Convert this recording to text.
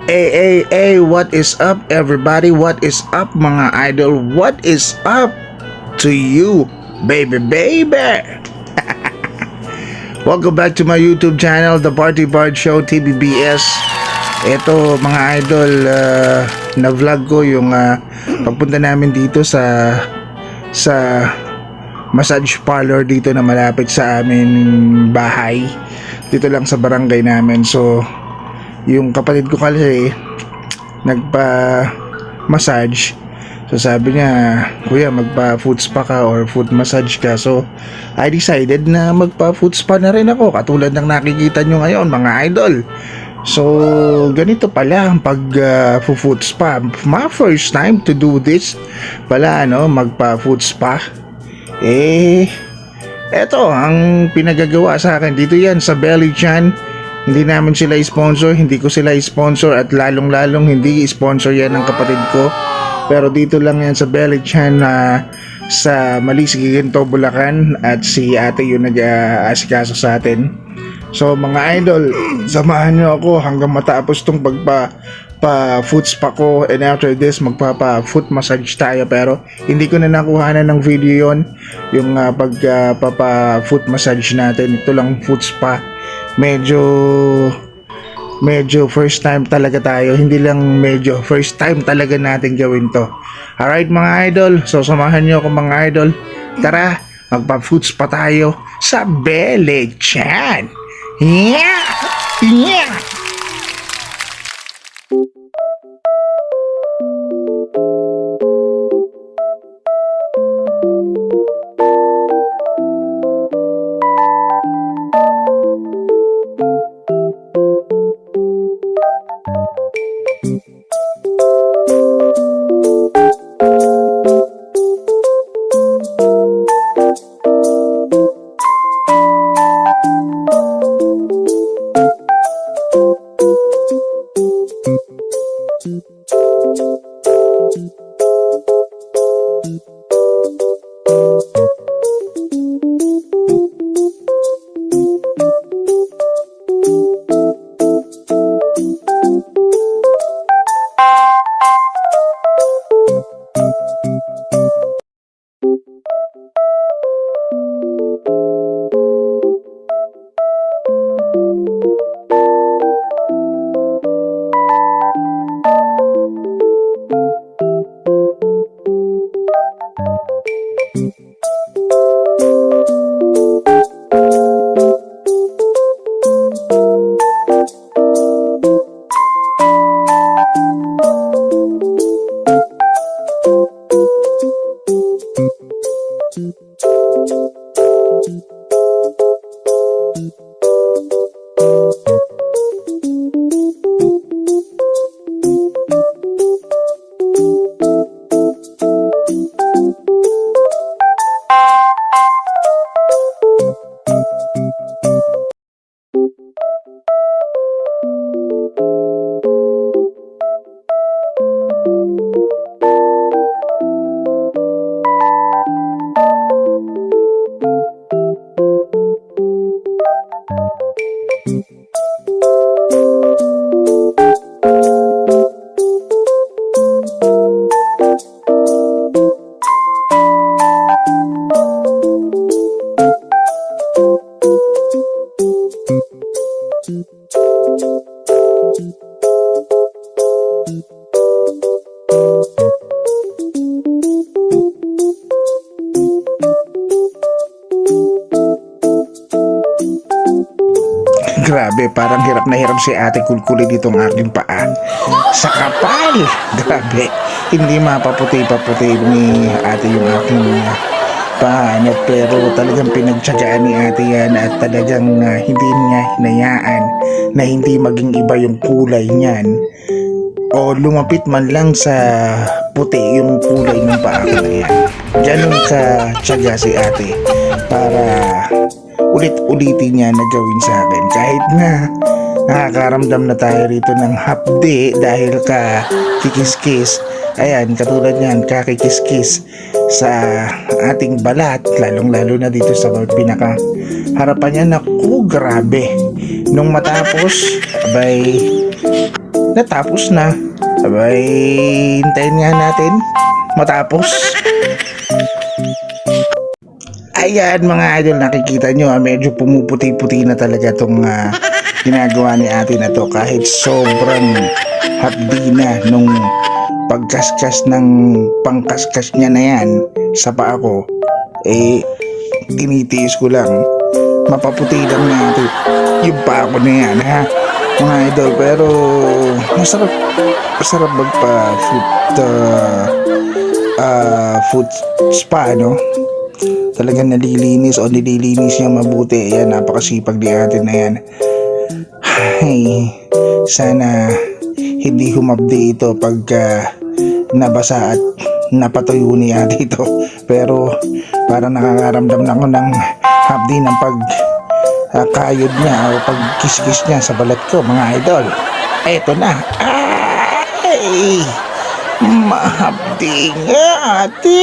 What is up everybody? What is up mga idol? What is up to you, baby? Welcome back to my YouTube channel, The Party Bard Show, TBBS. Ito mga idol, na-vlog ko yung pagpunta namin dito sa massage parlor dito na malapit sa amin bahay. Dito lang sa barangay namin. So, yung kapatid ko kasi nagpa-massage. So sabi niya, kuya magpa-foot spa ka or foot massage ka. So I decided na magpa-foot spa na rin ako, katulad ng nakikita nyo ngayon mga idol. So ganito pala ang pag-foot spa. My first time to do this pala, magpa-foot spa. Eto ang pinagagawa sa akin. Dito yan sa Belly Chan. Hindi namin sila sponsor, hindi ko sila sponsor, at lalong-lalong hindi sponsor yan ng kapatid ko. Pero dito lang yan sa Belly Chan sa Malisi, Ginto, Bulacan, at si ate yung nag-aasikaso sa atin. So mga idol, samahan nyo ako hanggang matapos tong foot spa ko, and after this magpapa-foot massage tayo. Pero hindi ko na nakuhanan ng video yon, yung pagpapa-foot massage natin. Ito lang foot spa. Medyo first time talaga tayo. Hindi lang medyo, first time talaga natin gawin to. Alright mga idol, so samahan nyo ako mga idol. Tara, magpa-foot spa tayo sa Belly Chan. Yeah! Yeah! Grabe, parang hirap na hirap si ate kulkuli dito ang aking paa. Sa kapal! Grabe, hindi mapaputi-paputi ni ate yung aking paa. Pero talagang pinagtsagaan ni ate yan, at talagang hindi niya hinayaan na hindi maging iba yung kulay niyan. O lumapit man lang sa puti yung kulay ng paa ko na yan. Ganun ka tsaga si ate para ulit-ulitin niya na gawin sa akin. Kahit na nakakaramdam na tayo rito ng hapdi dahil ka kikis-kis. Ayan, katulad niyan, kakikis-kis sa ating balat, lalong-lalo na dito sa pinaka harapan niya. Naku, grabe. Nung matapos, abay, natapos na. Abay, hintayin nga natin matapos. Ayan mga idol, nakikita nyo medyo pumuputi-puti na talaga itong ginagawa ni ate na to, kahit sobrang hapdi na nung pagkaskas ng pangkaskas niya na yan sa paa ko, tinitiis ko lang, mapaputi lang natin yung paa ko na yan ha mga idol. Pero masarap magpa foot spa, no? Talagang nililinis niya mabuti. Ayan, napakasipag ni ate na yan. Ay, sana hindi humabdi ito pagka nabasa at napatuyo ni ate ito. Pero parang nakakaramdam na ako ng hapdi ng pagkayod niya o pagkiskis niya sa balat ko mga idol. Eto na. Ay, mahapdi nga ate.